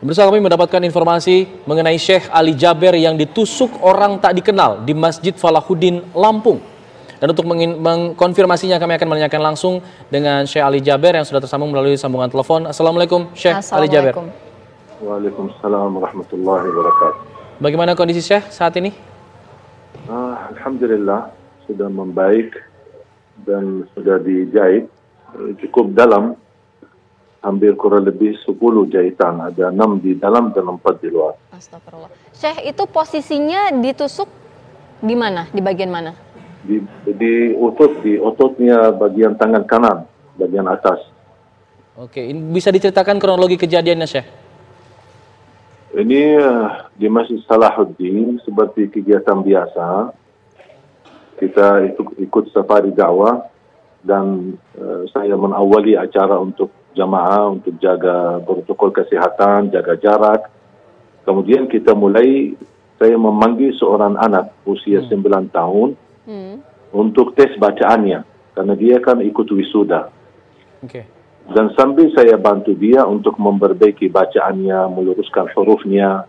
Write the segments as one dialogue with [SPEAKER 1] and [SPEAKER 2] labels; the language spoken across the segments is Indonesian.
[SPEAKER 1] Pemirsa, kami mendapatkan informasi mengenai Syekh Ali Jaber yang ditusuk orang tak dikenal di Masjid Falahuddin, Lampung. Dan untuk mengkonfirmasinya kami akan menanyakan langsung dengan Syekh Ali Jaber yang sudah tersambung melalui sambungan telepon. Assalamualaikum Syekh Ali Jaber.
[SPEAKER 2] Waalaikumsalam warahmatullahi wabarakatuh.
[SPEAKER 1] Bagaimana kondisi Syekh saat ini?
[SPEAKER 2] Alhamdulillah sudah membaik dan sudah dijahit cukup dalam. Hampir kurang lebih 10 jahitan, ada 6 di dalam dan 4 di luar.
[SPEAKER 3] Astagfirullah. Syekh, itu posisinya ditusuk di mana? Di bagian mana?
[SPEAKER 2] Di ototnya bagian tangan kanan, bagian atas.
[SPEAKER 1] Oke, ini bisa diceritakan kronologi kejadiannya, Syekh?
[SPEAKER 2] Ini di Masjid Salahuddin seperti kegiatan biasa. Kita ikut safari dakwah dan saya mengawali acara untuk jamaah untuk jaga protokol kesehatan, jaga jarak. Kemudian kita mulai, saya memanggil seorang anak usia 9 tahun untuk tes bacaannya, karena dia kan ikut wisuda. Dan sambil saya bantu dia untuk memperbaiki bacaannya, meluruskan hurufnya.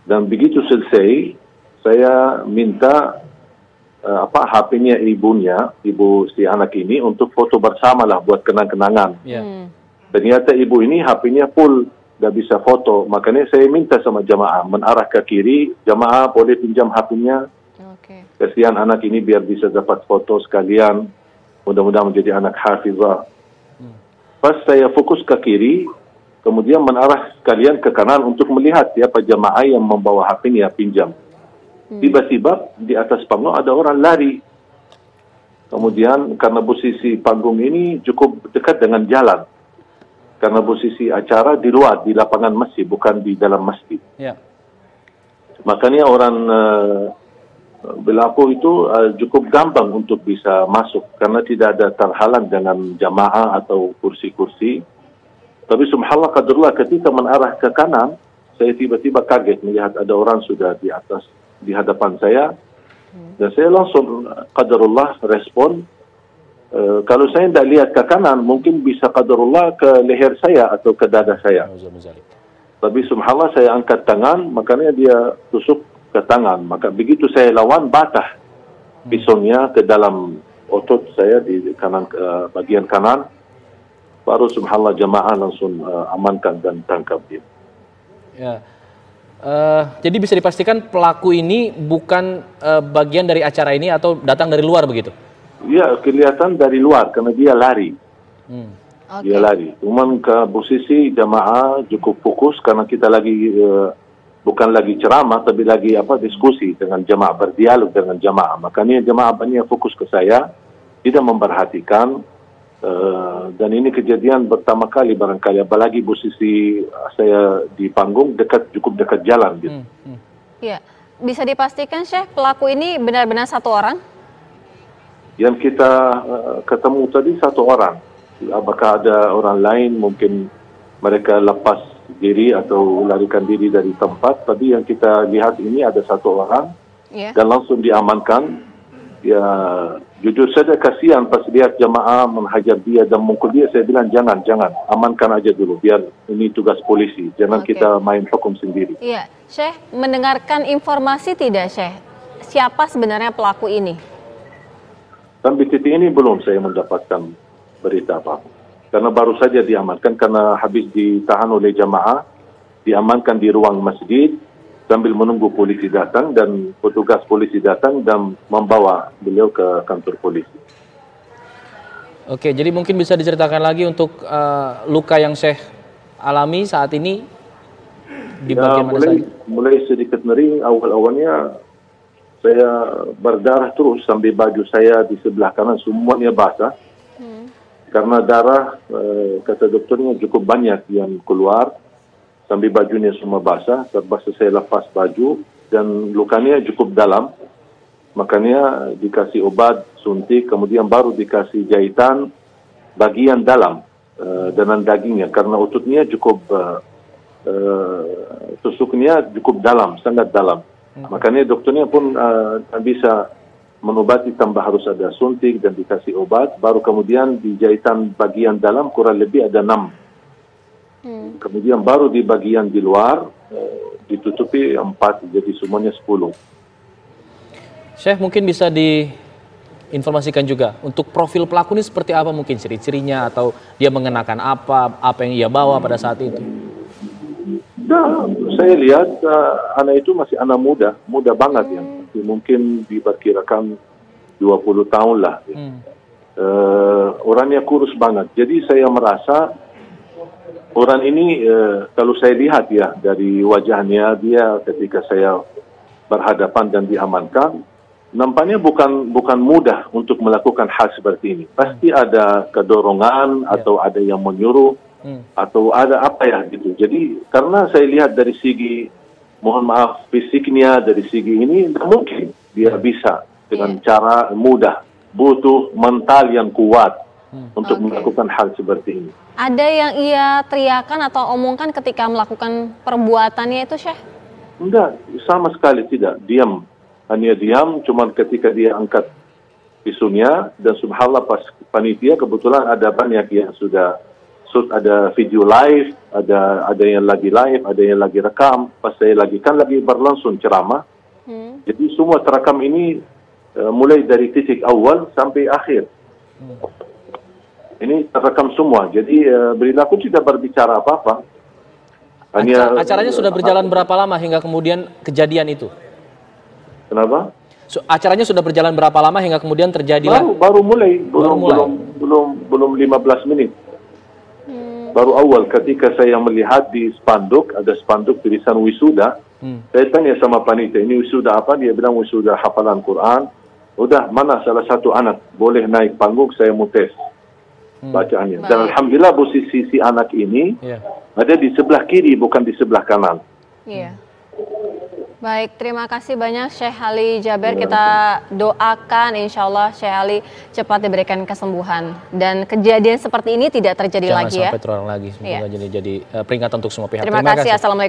[SPEAKER 2] Dan begitu selesai, saya minta HP-nya ibu si anak ini untuk foto bersama lah buat kenang-kenangan. Ternyata ibu ini HP-nya full, gak bisa foto. Makanya saya minta sama jamaah menarah ke kiri, jamaah boleh pinjam HP-nya. Kasihan anak ini biar bisa dapat foto sekalian. Mudah-mudahan menjadi anak hafizah. Pas saya fokus ke kiri, kemudian menarah sekalian ke kanan untuk melihat siapa jamaah yang membawa HP-nya pinjam. Tiba-tiba di atas panggung ada orang lari. Kemudian karena posisi panggung ini cukup dekat dengan jalan. Karena posisi acara di luar, di lapangan masjid, bukan di dalam masjid. Makanya orang Belapo itu cukup gampang untuk bisa masuk. Karena tidak ada terhalang dengan jamaah atau kursi-kursi. Tapi subhanallah qadarullah ketika menarah ke kanan, saya tiba-tiba kaget melihat ada orang sudah di atas, di hadapan saya, dan saya langsung qadarullah respon. Kalau saya tidak lihat ke kanan, mungkin bisa qadarullah ke leher saya atau ke dada saya. Tapi subhanallah saya angkat tangan, makanya dia tusuk ke tangan. Maka begitu saya lawan, batah pisaunya ke dalam otot saya di kanan, bagian kanan. Baru subhanallah jamaah langsung amankan dan tangkap dia.
[SPEAKER 1] Jadi bisa dipastikan pelaku ini bukan bagian dari acara ini atau datang dari luar begitu?
[SPEAKER 2] Iya, kelihatan dari luar karena dia lari. Dia lari. Cuman ke posisi jamaah cukup fokus karena kita lagi bukan lagi ceramah tapi lagi diskusi dengan jamaah, berdialog dengan jamaah. Makanya jamaah banyak fokus ke saya, tidak memperhatikan. Dan ini kejadian pertama kali barangkali, apalagi posisi saya di panggung cukup dekat jalan gitu.
[SPEAKER 3] Iya, bisa dipastikan Syekh pelaku ini benar-benar satu orang?
[SPEAKER 2] Yang kita ketemu tadi satu orang. Apakah ada orang lain, mungkin mereka lepas diri atau larikan diri dari tempat. Tapi yang kita lihat ini ada satu orang dan langsung diamankan. Ya, jujur saja kasihan pas lihat jamaah menghajar dia dan mukul dia. Saya bilang jangan, amankan aja dulu, biar ini tugas polisi, jangan kita main hukum sendiri.
[SPEAKER 3] Iya, Syekh, mendengarkan informasi tidak Syekh, siapa sebenarnya pelaku ini?
[SPEAKER 2] Sampai titik ini belum saya mendapatkan berita apa, karena baru saja diamankan, karena habis ditahan oleh jamaah, diamankan di ruang masjid sambil menunggu polisi datang, dan petugas polisi datang dan membawa beliau ke kantor polisi.
[SPEAKER 1] Oke, jadi mungkin bisa diceritakan lagi untuk luka yang Syekh alami saat ini di bagian mana saja?
[SPEAKER 2] Mulai sedikit nyeri, awal-awalnya saya berdarah terus sampai baju saya di sebelah kanan semuanya basah. Karena darah, kata dokternya cukup banyak yang keluar. Sampai bajunya semua basah, terpaksa saya lepas baju dan lukanya cukup dalam. Makanya dikasih obat suntik, kemudian baru dikasih jahitan bagian dalam dengan dagingnya, karena ototnya cukup tusuknya cukup dalam, sangat dalam. Makanya dokternya pun bisa mengobati tanpa harus ada suntik dan dikasih obat, baru kemudian di jahitan bagian dalam kurang lebih ada 6 Kemudian baru di bagian di luar ditutupi 4, jadi semuanya 10.
[SPEAKER 1] Syekh, mungkin bisa diinformasikan juga untuk profil pelaku ini seperti apa, mungkin ciri-cirinya atau dia mengenakan apa yang ia bawa pada saat itu.
[SPEAKER 2] Nah, saya lihat anak itu masih anak muda banget ya. Mungkin diperkirakan 20 tahun lah. Ya. Orangnya kurus banget. Jadi saya merasa orang ini kalau saya lihat ya dari wajahnya dia ketika saya berhadapan dan diamankan, nampaknya bukan mudah untuk melakukan hal seperti ini. Pasti ada kedorongan atau ada yang menyuruh atau ada apa ya gitu. Jadi karena saya lihat dari segi, mohon maaf, fisiknya, dari segi ini mungkin dia bisa dengan cara mudah. Butuh mental yang kuat untuk melakukan hal seperti ini.
[SPEAKER 3] Ada yang ia teriakan atau omongkan ketika melakukan perbuatannya itu, Syekh?
[SPEAKER 2] Enggak, sama sekali tidak. Diam. Hanya diam, cuman ketika dia angkat pisunya, dan subhanallah pas panitia kebetulan ada banyak yang sudah ada video live, ada yang lagi live, ada yang lagi rekam. Pas saya lagi berlangsung ceramah. Jadi semua terekam ini mulai dari titik awal sampai akhir. Ini terekam semua. Jadi beliau tidak berbicara apa-apa.
[SPEAKER 1] Acaranya sudah berjalan berapa lama hingga kemudian kejadian itu?
[SPEAKER 2] Kenapa?
[SPEAKER 1] Acaranya sudah berjalan berapa lama hingga kemudian terjadilah?
[SPEAKER 2] Baru mulai. Belum 15 menit. Baru awal ketika saya melihat di spanduk, ada spanduk tulisan wisuda. Saya tanya sama panitia, ini wisuda apa? Dia bilang wisuda hafalan Quran. Udah, mana salah satu anak boleh naik panggung, saya mau tes bacaannya. Dan alhamdulillah posisi si anak ini ada di sebelah kiri, bukan di sebelah kanan.
[SPEAKER 3] Iya. Baik, terima kasih banyak Syekh Ali Jaber. Kita doakan insya Allah Syekh Ali cepat diberikan kesembuhan. Dan kejadian seperti ini tidak terjadi lagi ya.
[SPEAKER 1] Jangan sampai terulang lagi. Semoga jadi peringatan untuk semua pihak.
[SPEAKER 3] Terima kasih. Assalamualaikum.